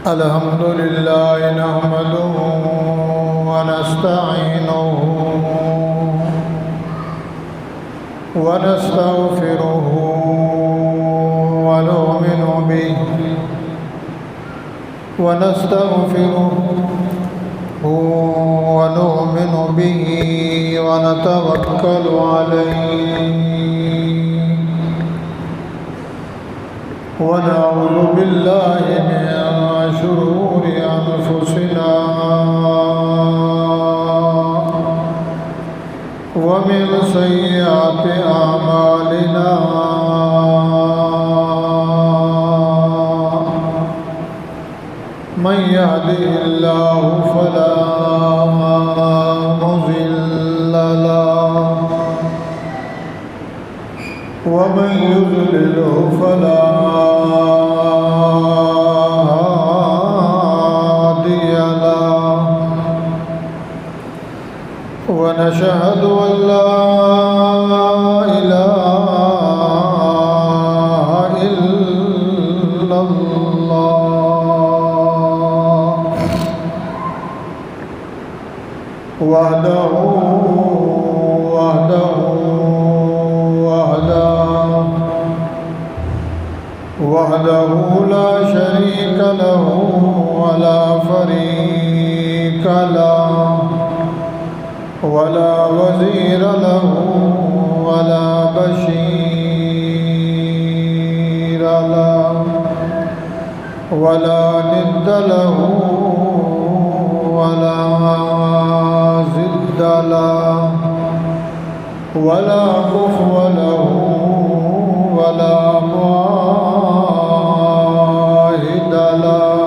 الحمد لله نحمده ونستعينه ونستغفره ونؤمن به ونتوكل عليه ونعوذ بالله من شرور أنفسنا ومن سيئات أعمالنا من يهده الله فلا مضل له ومن يضلله فلا هادي له ونشهد أن لا إله إلا الله وحده لا شريك له ولا فريق له ولا وزير له ولا بشير له ولا ند له ولا ضد له ولا كفو له ولا معاهد له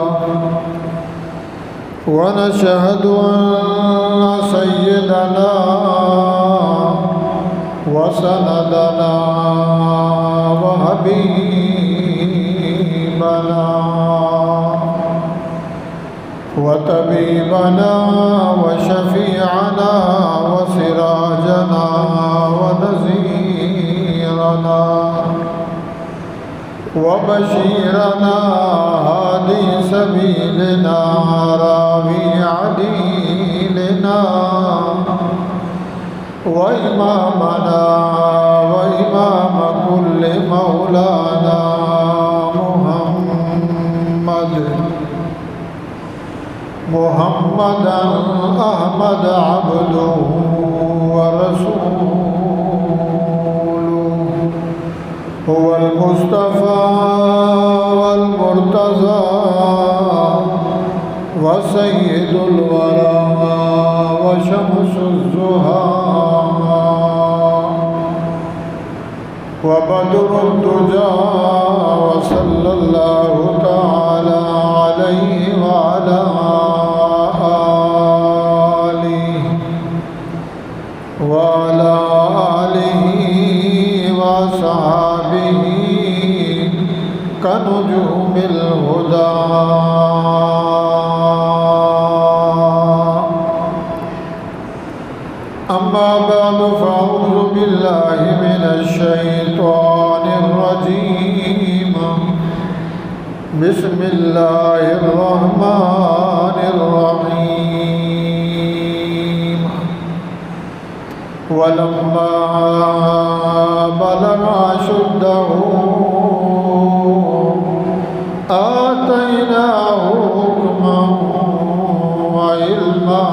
ونشهد أن سيدنا وسندنا وحبيبنا وطبيبنا وشفيعنا وسراجنا ونذيرنا وبشيرنا هادي سبيلنا راوي عديلنا وإمامنا وإمام كل مولانا محمدا أحمد عبده ورسوله هو المصطفى والمرتضى وسيد الورى وشمس الزهى وبدر الدجى وصلى الله تعالى عليه وعلى آله وصحبه كنجوم الهدى أما بعد فأعوذ بالله من الشيطان الرجيم بسم الله الرحمن الرحيم ولما بلغ أشده آتيناه حكما وعلما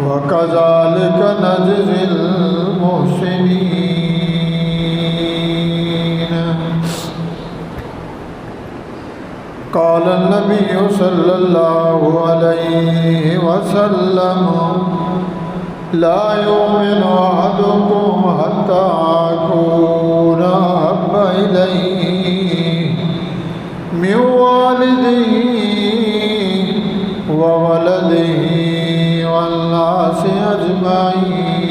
وكذلك نجزي المحسنين قال النبي صلى الله عليه وسلم لا يؤمن أحدكم حتى أكون أحب إليه من والده وولده والناس أجمعين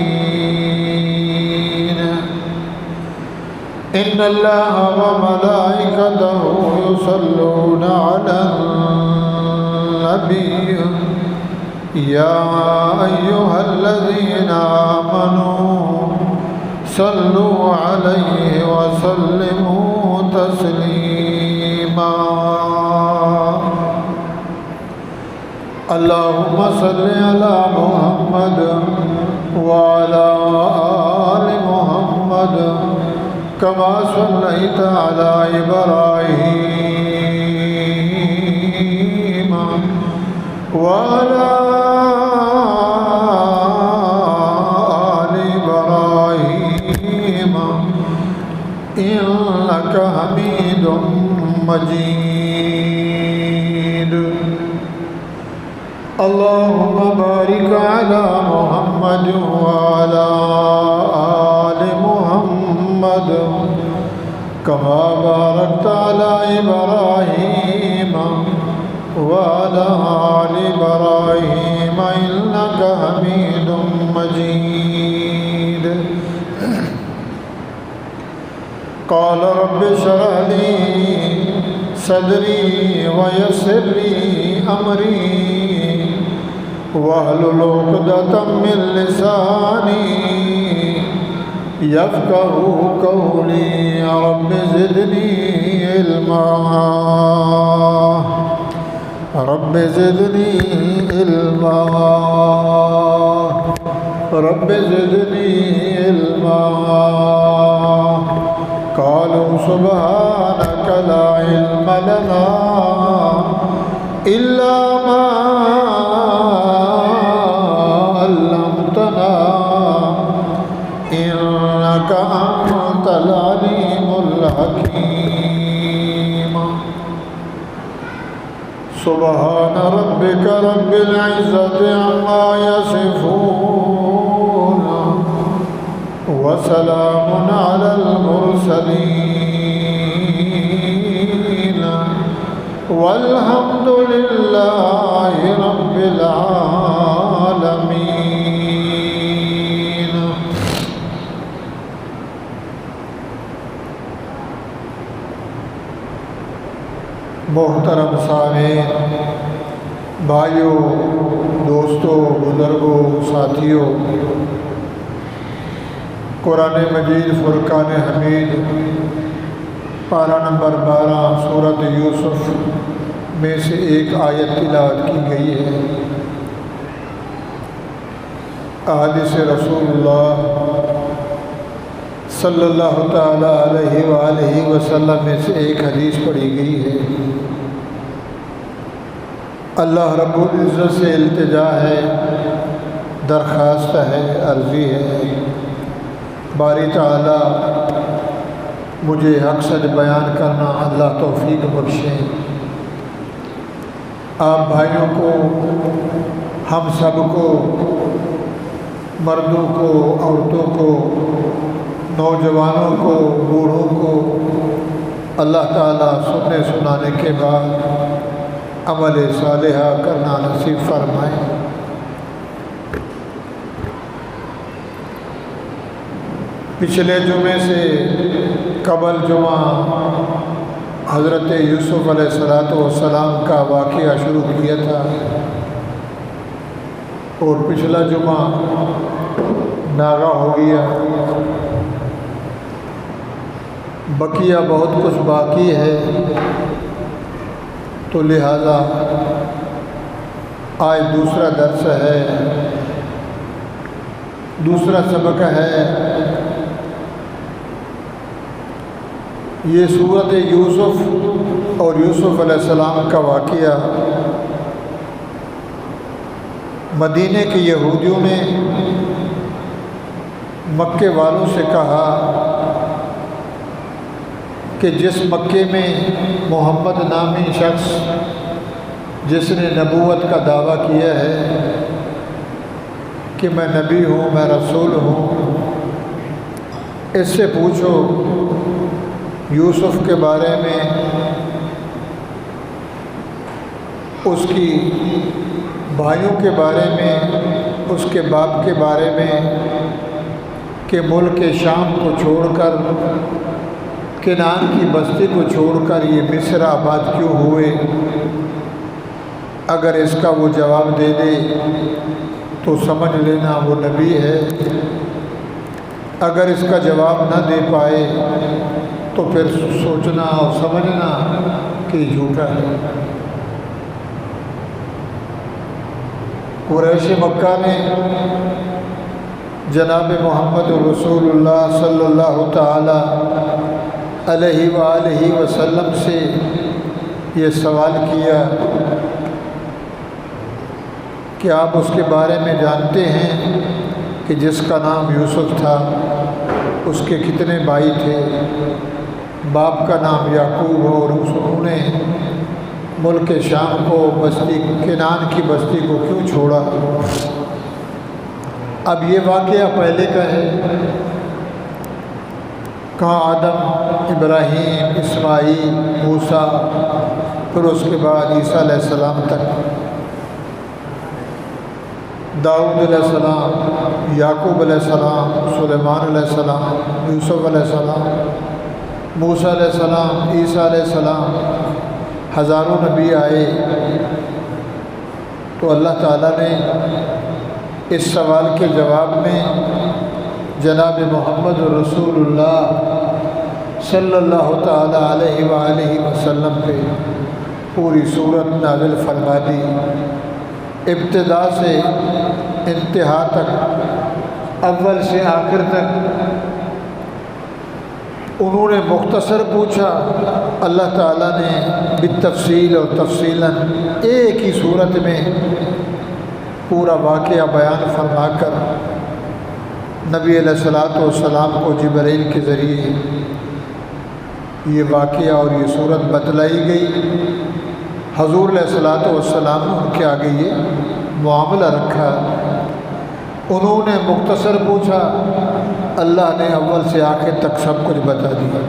إن الله وملائكته يصلون على النبي يا أيها الذين آمنوا صلوا عليه وسلموا تسليما اللهم صل على محمد وعلى آل محمد كما صليت على إبراهيم وعلى آل إبراهيم إنك حميد مجيد اللهم بارك على محمد وعلى آل محمد كما باركت على إبراهيم وعلى آل إبراهيم إنك حميد مجيد قال رب اشرح لي صدري ويسر لي أمري واحلل عقدة من لساني يفقهوا قولي رب زدني علما رب زدني علما رب زدني علما قالوا سبحانك لا علم لنا إلا ما علمتنا إنك أنت العليم الحكيم سبحان ربك رب العزة عما يصفون وسلام على المرسلين والحمد لله رب العالمين محترم سامعین، بھائیوں، دوستوں، بزرگوں، ساتھیوں، قرآن مجید فرقان حمید پارہ نمبر 12 سورۃ یوسف میں سے ایک آیت تلاوت کی گئی ہے۔ احادیث رسول اللہ صلی اللہ تعالیٰ علیہ وآلہ وسلم میں سے ایک حدیث پڑھی گئی ہے۔ اللہ رب العزت سے التجا ہے، درخواست ہے، عرضی ہے، باری تعالیٰ مجھے حق سچ بیان کرنا اللہ توفیق بخشیں۔ آپ بھائیوں کو، ہم سب کو، مردوں کو، عورتوں کو، نوجوانوں کو، بوڑھوں کو اللہ تعالیٰ سننے سنانے کے بعد عمل صالحہ کرنا نصیب فرمائے۔ پچھلے جمعے سے قبل جمعہ حضرت یوسف علیہ السلام کا واقعہ شروع کیا تھا، اور پچھلا جمعہ ناغہ ہو گیا۔ بقیہ بہت کچھ باقی ہے، تو لہذا آج دوسرا درس ہے، دوسرا سبق ہے۔ یہ سورۃ یوسف اور یوسف علیہ السلام کا واقعہ مدینے کے یہودیوں نے مکے والوں سے کہا کہ جس مکے میں محمد نامی شخص جس نے نبوت کا دعویٰ کیا ہے کہ میں نبی ہوں، میں رسول ہوں، اس سے پوچھو یوسف کے بارے میں، اس کی بھائیوں کے بارے میں، اس کے باپ کے بارے میں کہ ملک شام کو چھوڑ کر، کنعان کی بستی کو چھوڑ کر یہ مصر آباد کیوں ہوئے۔ اگر اس کا وہ جواب دے دے تو سمجھ لینا وہ نبی ہے، اگر اس کا جواب نہ دے پائے تو پھر سوچنا اور سمجھنا کہ جھوٹا ہے۔ قریش مکہ نے جناب محمد رسول اللہ صلی اللہ تعالی علیہ وآلہ وسلم سے یہ سوال کیا کہ آپ اس کے بارے میں جانتے ہیں کہ جس کا نام یوسف تھا اس کے کتنے بھائی تھے؟ باپ کا نام یعقوب اور انہوں نے ملک شام کو بستی کنعان کی بستی کو کیوں چھوڑا؟ اب یہ واقعہ پہلے کا ہے، کہاں آدم، ابراہیم، اسماعیل، موسیٰ، پھر اس کے بعد عیسیٰ علیہ السلام تک، داؤد علیہ السلام، یعقوب علیہ السلام، سلیمان علیہ السلام، یوسف علیہ السلام، موسیٰ علیہ السلام، عیسیٰ علیہ السلام، ہزاروں نبی آئے۔ تو اللہ تعالیٰ نے اس سوال کے جواب میں جناب محمد رسول اللہ صلی اللہ تعالیٰ علیہ وآلہ وسلم پہ پوری سورت نازل فرما دی، ابتدا سے انتہا تک، اول سے آخر تک۔ انہوں نے مختصر پوچھا، اللہ تعالیٰ نے بالتفصیل اور تفصیلاً ایک ہی صورت میں پورا واقعہ بیان فرما کر نبی علیہ الصلوۃ والسلام کو جبرائیل کے ذریعے یہ واقعہ اور یہ صورت بتلائی گئی۔ حضور علیہ الصلوۃ والسلام نے ان کے آگے یہ معاملہ رکھا، انہوں نے مختصر پوچھا، اللہ نے اول سے آخر تک سب کچھ بتا دیا۔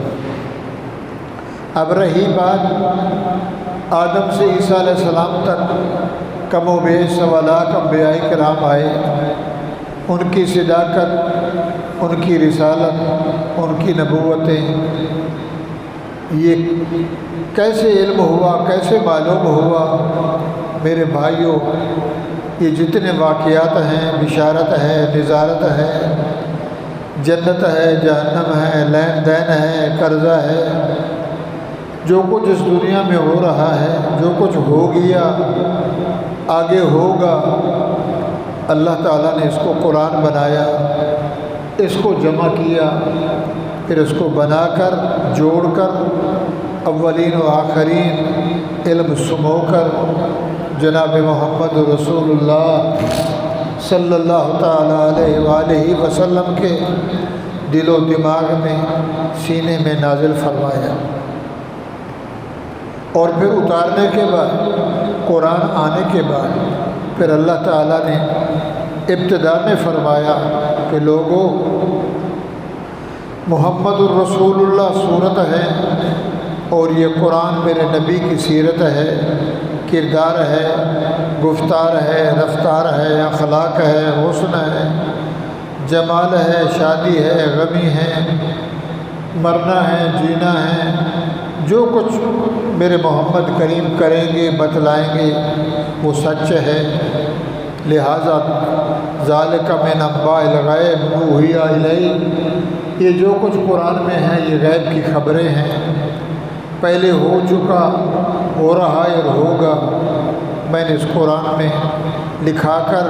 اب رہی بات آدم سے عیسیٰ علیہ السلام تک کم و بیش سوالات انبیاء کرام آئے، ان کی صداقت، ان کی رسالت، ان کی نبوتیں، یہ کیسے علم ہوا، کیسے معلوم ہوا؟ میرے بھائیوں، یہ جتنے واقعات ہیں، بشارت ہے، نظارت ہے، جنت ہے، جہنم ہے، لین دین ہے، قرضہ ہے، جو کچھ اس دنیا میں ہو رہا ہے، جو کچھ ہو گیا، آگے ہوگا، اللہ تعالیٰ نے اس کو قرآن بنایا، اس کو جمع کیا، پھر اس کو بنا کر، جوڑ کر، اولین و آخرین علم سمو کر جناب محمد رسول اللہ صلی اللہ تعالیٰ علیہ وآلہ وسلم کے دل و دماغ میں، سینے میں نازل فرمایا، اور پھر اتارنے کے بعد، قرآن آنے کے بعد، پھر اللہ تعالیٰ نے ابتدا میں فرمایا کہ لوگوں، محمد الرسول اللہ صورت ہے اور یہ قرآن میرے نبی کی سیرت ہے، کردار ہے، گفتار ہے، رفتار ہے، اخلاق ہے، حسن ہے، جمال ہے، شادی ہے، غمی ہے، مرنا ہے، جینا ہے، جو کچھ میرے محمد کریم کریں گے، بتلائیں گے، وہ سچ ہے۔ لہٰذا ذالک من انباء الغیب نوحی الیک، یہ جو کچھ قرآن میں ہے یہ غیب کی خبریں ہیں، پہلے ہو چکا، ہو رہا ہے اور ہوگا، میں نے اس قرآن میں لکھا کر،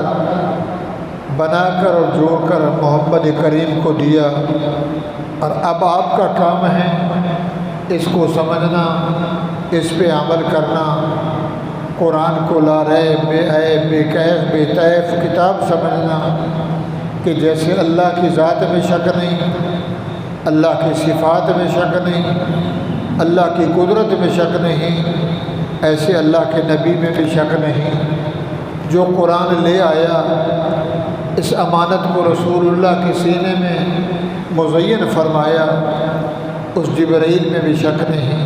بنا کر اور جوڑ کر محمد کریم کو دیا، اور اب آپ کا کام ہے اس کو سمجھنا، اس پہ عمل کرنا، قرآن کو لا ریب، بے عیب، بے کیف، بے طیف کتاب سمجھنا، کہ جیسے اللہ کی ذات میں شک نہیں، اللہ کی صفات میں شک نہیں، اللہ کی قدرت میں شک نہیں، ایسے اللہ کے نبی میں بھی شک نہیں۔ جو قرآن لے آیا، اس امانت کو رسول اللہ کے سینے میں مزین فرمایا، اس جبرائیل میں بھی شک نہیں،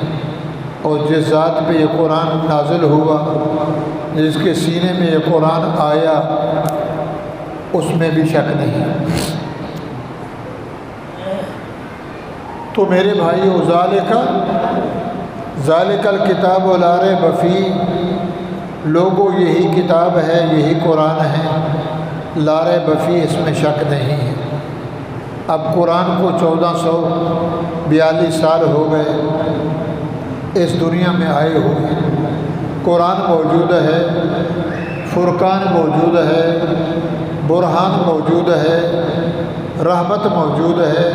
اور جس ذات پہ یہ قرآن نازل ہوا، جس کے سینے میں یہ قرآن آیا، اس میں بھی شک نہیں۔ تو میرے بھائیو، ذالک الکتاب لا ریب فیہ، لوگوں یہی کتاب ہے، یہی قرآن ہے، لا ریب فیہ، اس میں شک نہیں ہے۔ اب قرآن کو 1442 سال ہو گئے اس دنیا میں آئے ہوئے، قرآن موجود ہے، فرقان موجود ہے، برہان موجود ہے، رحمت موجود ہے،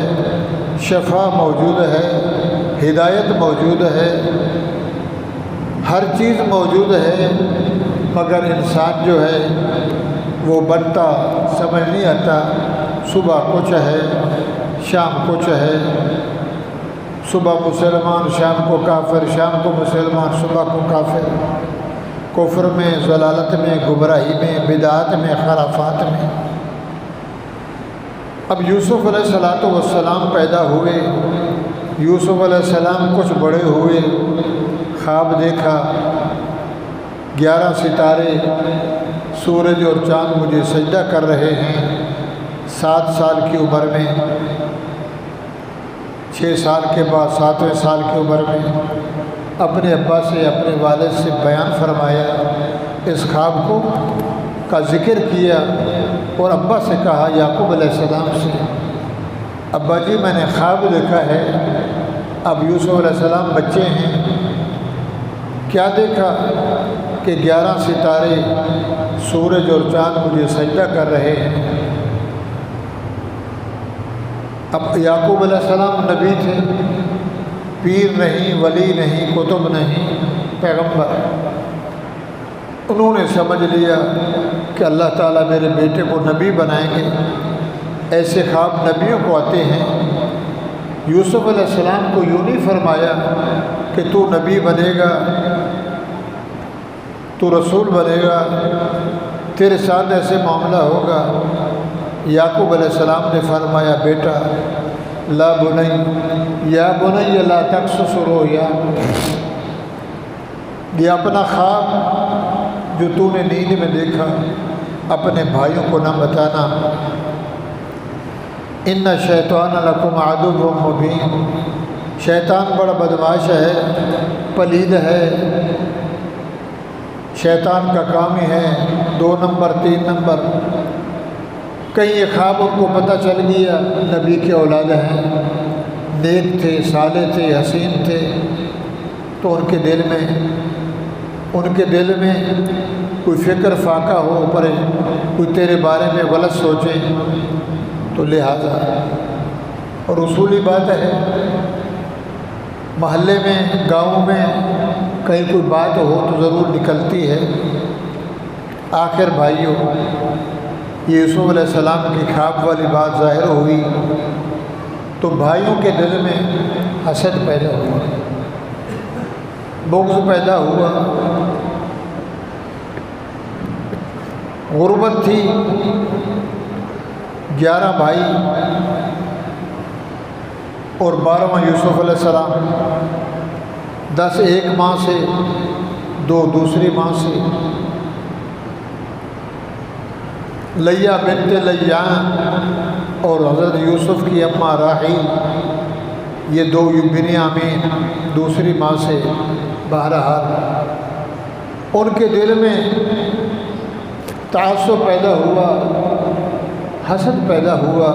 شفا موجود ہے، ہدایت موجود ہے، ہر چیز موجود ہے، مگر انسان جو ہے وہ بنتا سمجھ نہیں آتا۔ صبح کچھ ہے، شام کچھ ہے، صبح مسلمان شام کو کافر، شام کو مسلمان صبح کو کافر، کفر میں، ضلالت میں، گمراہی میں، بدعات میں، خرافات میں۔ اب یوسف علیہ السلام پیدا ہوئے، یوسف علیہ السلام کچھ بڑے ہوئے، خواب دیکھا 11 ستارے سورج اور چاند مجھے سجدہ کر رہے ہیں۔ 7 سال کی عمر میں، 6 سال کے بعد 7ویں سال کی عمر میں اپنے ابا سے، اپنے والد سے بیان فرمایا، اس خواب کو کا ذکر کیا اور ابا سے کہا، یعقوب علیہ السلام سے، ابا جی میں نے خواب دیکھا ہے۔ اب یوسف علیہ السلام بچے ہیں، کیا دیکھا کہ 11 ستارے سورج اور چاند مجھے سجدہ کر رہے ہیں۔ اب یعقوب علیہ السلام نبی تھے، پیر نہیں، ولی نہیں، کتب نہیں، پیغمبر۔ انہوں نے سمجھ لیا کہ اللہ تعالیٰ میرے بیٹے کو نبی بنائیں گے، ایسے خواب نبیوں کو آتے ہیں۔ یوسف علیہ السلام کو یوں نہیں فرمایا کہ تو نبی بنے گا، تو رسول بنے گا، تیرے ساتھ ایسے معاملہ ہوگا۔ یعقوب علیہ السلام نے فرمایا، بیٹا لا بنی یا بنی لا تقصص رؤیا، یہ اپنا خواب جو تو نے نیند میں دیکھا اپنے بھائیوں کو نہ بتانا۔ ان الشیطان لکم عدو مبین، شیطان بڑا بدمعاش ہے، پلید ہے، شیطان کا کام ہی ہے 2 نمبر 3 نمبر۔ کہیں یہ خواب ان کو پتہ چل گیا نبی کے اولاد ہیں، نیک تھے، صالح تھے، حسین تھے، تو ان کے دل میں کوئی فکر فاقہ ہو پڑے، کوئی تیرے بارے میں غلط سوچیں، تو لہٰذا، اور اصولی بات ہے محلے میں، گاؤں میں کہیں کوئی بات ہو تو ضرور نکلتی ہے۔ آخر بھائیوں، یوسف علیہ السلام کی خواب والی بات ظاہر ہوئی تو بھائیوں کے دل میں حسد پیدا ہوا، بغض پیدا ہوا، غربت تھی۔ 11 بھائی اور 12واں یوسف علیہ السلام، 10 ایک ماں سے، 2 دوسری ماں سے۔ لیا بنت لیان اور حضرت یوسف کی اماں راحیل، یہ 2 بنیامین دوسری ماں سے۔ بہرحال ان کے دل میں تعصب پیدا ہوا، حسد پیدا ہوا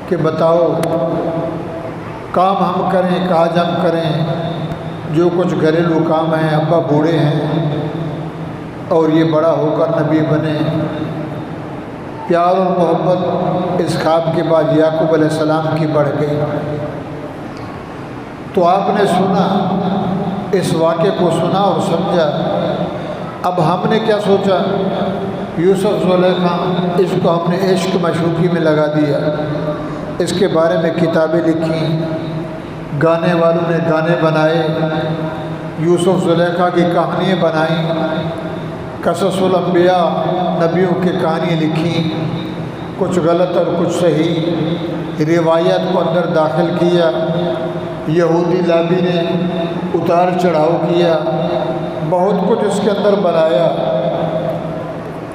کہ بتاؤ کام ہم کریں، کاج ہم کریں، جو کچھ گھریلو کام ہیں، ابا بوڑھے ہیں اور یہ بڑا ہو کر نبی بنے۔ پیار اور محبت اس خواب کے بعد یعقوب علیہ السلام کی بڑھ گئی۔ تو آپ نے سنا، اس واقعے کو سنا اور سمجھا۔ اب ہم نے کیا سوچا، یوسف زلیخا، اس کو ہم نے عشق مشوقی میں لگا دیا، اس کے بارے میں کتابیں لکھیں، گانے والوں نے گانے بنائے، یوسف زلیخا کی کہانیاں بنائیں، قصص الانبیاء نبیوں کی کہانیاں لکھیں، کچھ غلط اور کچھ صحیح روایات کو اندر داخل کیا، یہودی لابی نے اتار چڑھاؤ کیا، بہت کچھ اس کے اندر بنایا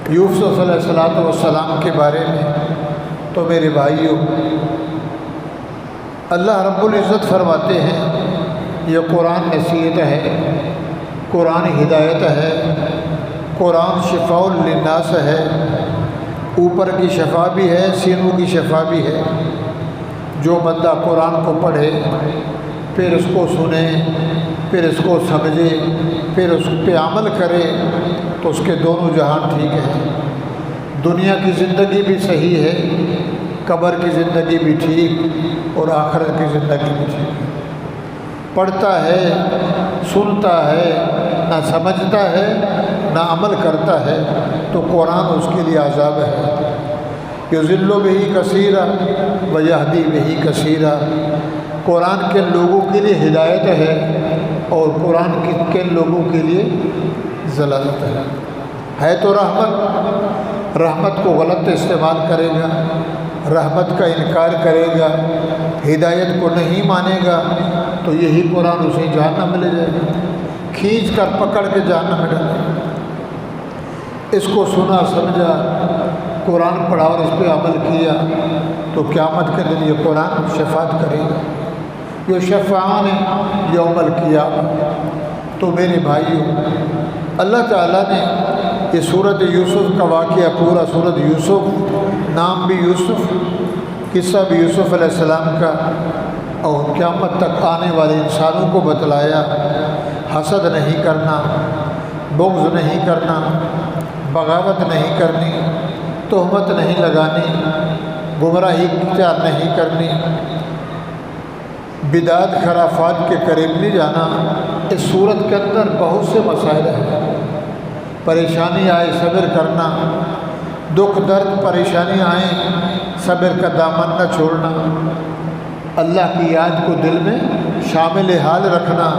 یوسف علیہ السلام کے بارے میں۔ تو میرے بھائیوں، اللہ رب العزت فرماتے ہیں یہ قرآن نصیحت ہے، قرآن ہدایت ہے، قرآن شفاء للناس ہے، اوپر کی شفا بھی ہے، سینوں کی شفا بھی ہے۔ جو بندہ قرآن کو پڑھے، پھر اس کو سنے، پھر اس کو سمجھے، پھر اس پہ عمل کرے، تو اس کے دونوں جہان ٹھیک ہیں، دنیا کی زندگی بھی صحیح ہے، قبر کی زندگی بھی ٹھیک اور آخرت کی زندگی بھی ٹھیک۔ پڑھتا ہے، سنتا ہے، نہ سمجھتا ہے، نہ عمل کرتا ہے تو قرآن اس کے لیے عذاب ہے۔ یضل بہ کثیرا ویہدی بہ کثیرا، قرآن کے لوگوں کے لیے ہدایت ہے اور قرآن کے لوگوں کے لیے ضلالت ہے تو رحمت کو غلط استعمال کرے گا، رحمت کا انکار کرے گا، ہدایت کو نہیں مانے گا تو یہی قرآن اسے جہنم میں لے جائے گا، کھینچ کر پکڑ کے جہنم میں ڈالے گا۔ اس کو سنا سمجھا، قرآن پڑھا اور اس پہ عمل کیا تو قیامت کے دن یہ قرآن شفاعت کرے گا، یہ شفعان یوم القیامہ۔ تو میرے بھائیوں، اللہ تعالیٰ نے یہ سورۃ یوسف کا واقعہ، پورا سورۃ یوسف، نام بھی یوسف، قصہ بھی یوسف علیہ السلام کا، اور قیامت تک آنے والے انسانوں کو بتلایا۔ حسد نہیں کرنا، بغض نہیں کرنا، بغاوت نہیں کرنی، تہمت نہیں لگانی، گمراہی اختیار نہیں کرنی، بدعت خرافات کے قریب نہیں جانا۔ اس صورت کے اندر بہت سے مسائل ہیں۔ پریشانی آئے صبر کرنا، دکھ درد پریشانی آئیں صبر کا دامن نہ چھوڑنا، اللہ کی یاد کو دل میں شامل حال رکھنا،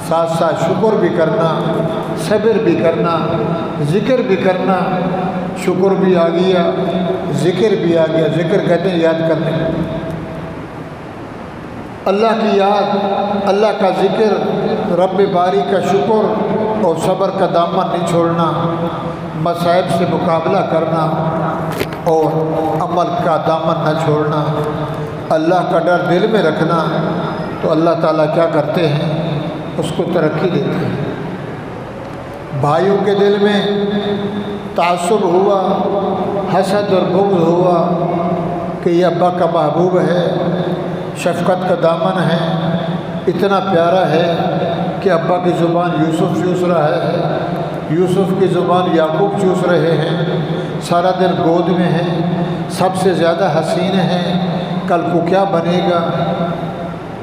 ساتھ ساتھ شکر بھی کرنا، صبر بھی کرنا، ذکر بھی کرنا۔ شکر بھی آ گیا، ذکر بھی آ گیا۔ ذکر کہتے ہیں یاد کرنے، اللہ کی یاد، اللہ کا ذکر، رب باری کا شکر اور صبر کا دامن نہیں چھوڑنا، مصائب سے مقابلہ کرنا اور عمل کا دامن نہ چھوڑنا، اللہ کا ڈر دل میں رکھنا تو اللہ تعالیٰ کیا کرتے ہیں؟ اس کو ترقی دیتے ہیں۔ بھائیوں کے دل میں تعصب ہوا، حسد اور بغض ہوا کہ یہ ابا کا محبوب ہے، شفقت کا دامن ہے، اتنا پیارا ہے کہ ابا کی زبان یوسف چوس رہا ہے، یوسف کی زبان یعقوب چوس رہے ہیں، سارا دن گود میں ہیں، سب سے زیادہ حسین ہیں، کل کو کیا بنے گا؟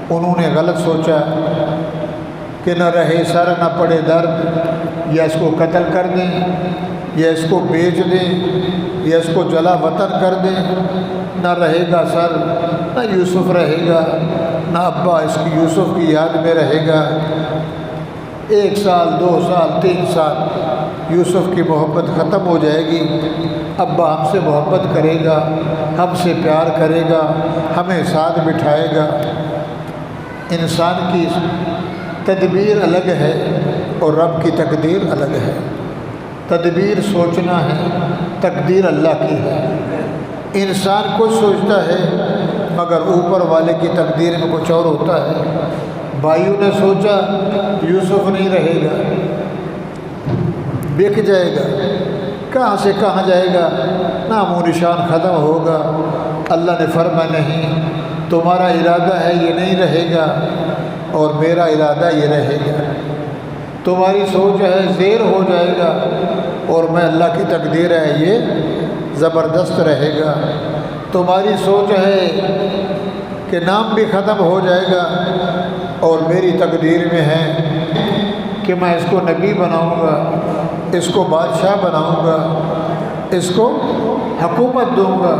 انہوں نے غلط سوچا کہ نہ رہے سر نہ پڑے درد، یا اس کو قتل کر دیں، یا اس کو بیچ دیں، یا اس کو جلا وطن کر دیں، نہ رہے گا سر، نہ یوسف رہے گا، نہ ابا اس کی یوسف کی یاد میں رہے گا۔ 1 سال 2 سال 3 سال یوسف کی محبت ختم ہو جائے گی، ابا ہم سے محبت کرے گا، ہم سے پیار کرے گا، ہمیں ساتھ بٹھائے گا۔ انسان کی تدبیر الگ ہے اور رب کی تقدیر الگ ہے۔ تدبیر سوچنا ہے، تقدیر اللہ کی ہے۔ انسان کچھ سوچتا ہے مگر اوپر والے کی تقدیر میں کچھ اور ہوتا ہے۔ بھائیوں نے سوچا یوسف نہیں رہے گا، بک جائے گا، کہاں سے کہاں جائے گا، نام و نشان ختم ہوگا۔ اللہ نے فرمایا نہیں، تمہارا ارادہ ہے یہ نہیں رہے گا اور میرا ارادہ یہ رہے گا۔ تمہاری سوچ ہے زیر ہو جائے گا اور میں اللہ کی تقدیر ہے یہ زبردست رہے گا۔ تمہاری سوچ ہے کہ نام بھی ختم ہو جائے گا اور میری تقدیر میں ہے کہ میں اس کو نبی بناؤں گا، اس کو بادشاہ بناؤں گا، اس کو حکومت دوں گا،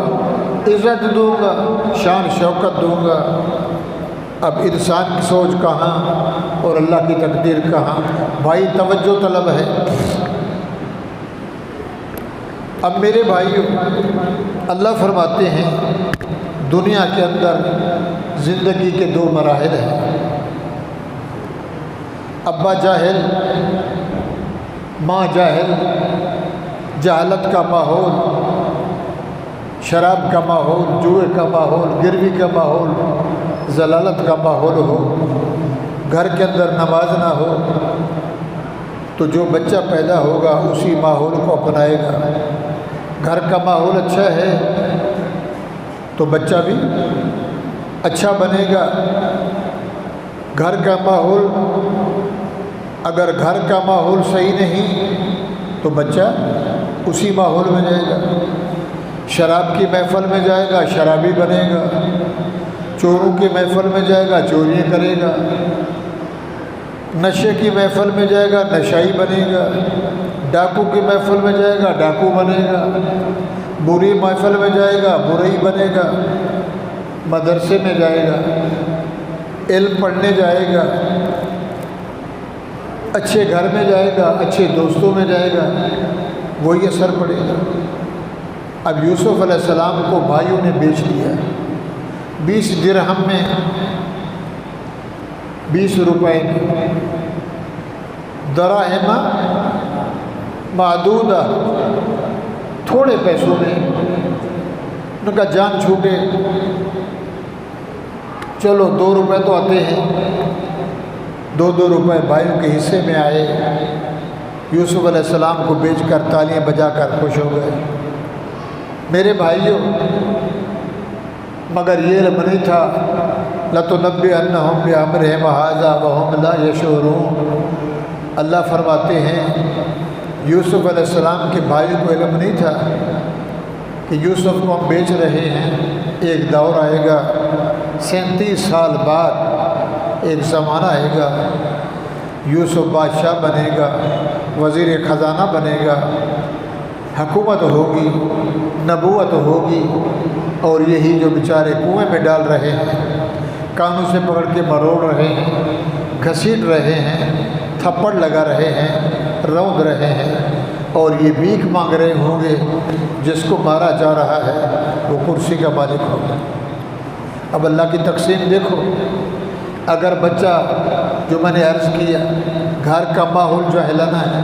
عزت دوں گا، شان شوکت دوں گا۔ اب انسان کی سوچ کہاں اور اللہ کی تقدیر کہاں؟ بھائی توجہ طلب ہے۔ اب میرے بھائیوں، اللہ فرماتے ہیں دنیا کے اندر زندگی کے 2 مراحل ہیں۔ ابا جاہل، ماں جاہل، جہالت کا ماحول، شراب کا ماحول، جوئے کا ماحول، گروی کا ماحول، ضلالت کا ماحول ہو، گھر کے اندر نماز نہ ہو تو جو بچہ پیدا ہوگا اسی ماحول کو اپنائے گا۔ گھر کا ماحول اچھا ہے تو بچہ بھی اچھا بنے گا۔ گھر کا ماحول، اگر گھر کا ماحول صحیح نہیں تو بچہ اسی ماحول میں جائے گا۔ شراب کی محفل میں جائے گا، شرابی بنے گا۔ چوروں کی محفل میں جائے گا، چوریاں کرے گا۔ نشے کی محفل میں جائے گا، نشائی بنے گا۔ ڈاکو کی محفل میں جائے گا، ڈاکو بنے گا۔ بری محفل میں جائے گا، برئی بنے گا۔ مدرسے میں جائے گا، علم پڑھنے جائے گا، اچھے گھر میں جائے گا، اچھے دوستوں میں جائے گا، وہی اثر پڑے گا۔ اب یوسف علیہ السلام کو بھائیوں نے بیچ دیا 20 درہم میں، 20 روپے میں، دراہم معدودہ، تھوڑے پیسوں میں۔ ان کا جان چھوٹے، چلو 2 روپے تو آتے ہیں، 2 روپے بھائیوں کے حصے میں آئے۔ یوسف علیہ السلام کو بیچ کر تالیاں بجا کر خوش ہو گئے۔ میرے بھائیوں، مگر یہ علم نہیں تھا لَتُنَبِّئَنَّهُم بِأَمْرِهِمْ هَٰذَا وَهُمْ لَا يَشْعُرُونَ۔ اللہ فرماتے ہیں یوسف علیہ السلام کے بھائیوں کو علم نہیں تھا کہ یوسف کو ہم بیچ رہے ہیں۔ ایک دور آئے گا، 37 سال بعد ایک زمانہ آئے گا، یوسف بادشاہ بنے گا، وزیر خزانہ بنے گا، حکومت ہوگی، نبوت ہوگی، اور یہی جو بیچارے کنویں میں ڈال رہے ہیں، کانوں سے پکڑ کے مروڑ رہے ہیں، گھسیٹ رہے ہیں، تھپڑ لگا رہے ہیں، روند رہے ہیں، اور یہ بھیک مانگ رہے ہوں گے، جس کو مارا جا رہا ہے وہ کرسی کا مالک ہوگا۔ اب اللہ کی تقسیم دیکھو، اگر بچہ، جو میں نے عرض کیا، گھر کا ماحول جو ہلانا ہے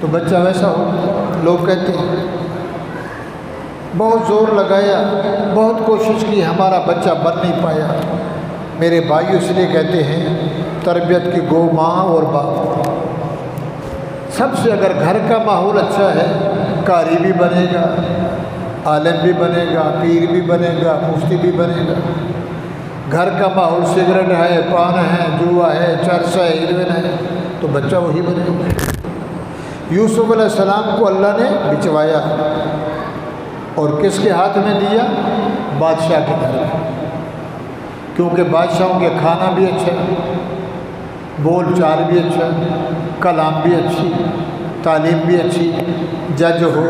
تو بچہ ویسا ہو۔ لوگ کہتے ہیں بہت زور لگایا، بہت کوشش کی، ہمارا بچہ بن نہیں پایا۔ میرے بھائی اس لیے کہتے ہیں تربیت کی گو ماں اور باپ۔ سب سے اگر گھر کا ماحول اچھا ہے، قاری بھی بنے گا، عالم بھی بنے گا، پیر بھی بنے گا، مفتی بھی بنے گا۔ گھر کا ماحول سگریٹ ہے، پان ہے، جوا ہے، چرس ہے، ہیروئن ہے، تو بچہ وہی بنے گا۔ یوسف علیہ السلام کو اللہ نے بچوایا، اور کس کے ہاتھ میں دیا؟ بادشاہ کے گھر میں، کیونکہ بادشاہوں کے کھانا بھی اچھا، بول چال بھی اچھا، کلام بھی اچھی، تعلیم بھی اچھی۔ جج ہو،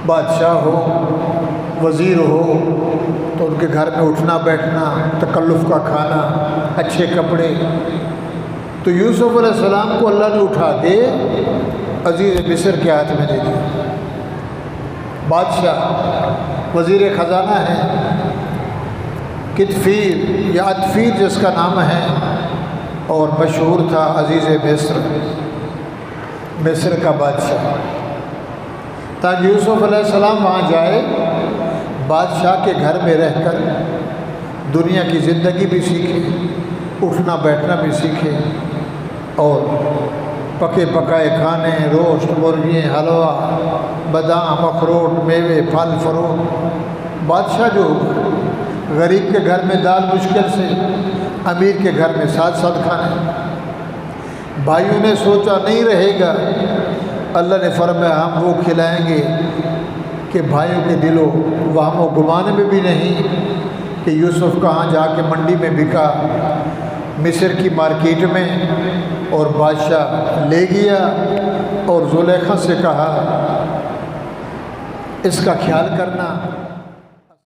بادشاہ ہو، وزیر ہو، تو ان کے گھر میں اٹھنا بیٹھنا، تکلف کا کھانا، اچھے کپڑے۔ تو یوسف علیہ السلام کو اللہ نے اٹھا کے عزیز مصر کے ہاتھ میں دے دیا۔ بادشاہ، وزیر خزانہ ہے، کتفیر یا عطفیر جس کا نام ہے، اور مشہور تھا عزیز مصر، مصر کا بادشاہ۔ تاکہ یوسف علیہ السلام وہاں جائے، بادشاہ کے گھر میں رہ کر دنیا کی زندگی بھی سیکھے، اٹھنا بیٹھنا بھی سیکھے، اور پکے پکائے کھانے، روسٹ، مرغیاں، حلوہ، بادام، اخروٹ، میوے، پھل فروٹ۔ بادشاہ جو غریب کے گھر میں دال مشکل سے، امیر کے گھر میں ساتھ ساتھ کھانے۔ بھائیوں نے سوچا نہیں رہے گا، اللہ نے فرمایا ہم وہ کھلائیں گے کہ بھائیوں کے دلوں وہم و گمان میں بھی نہیں کہ یوسف کہاں جا کے منڈی میں بکا، مصر کی مارکیٹ میں۔ اور بادشاہ لے گیا اور زلیخا سے کہا اس کا خیال کرنا۔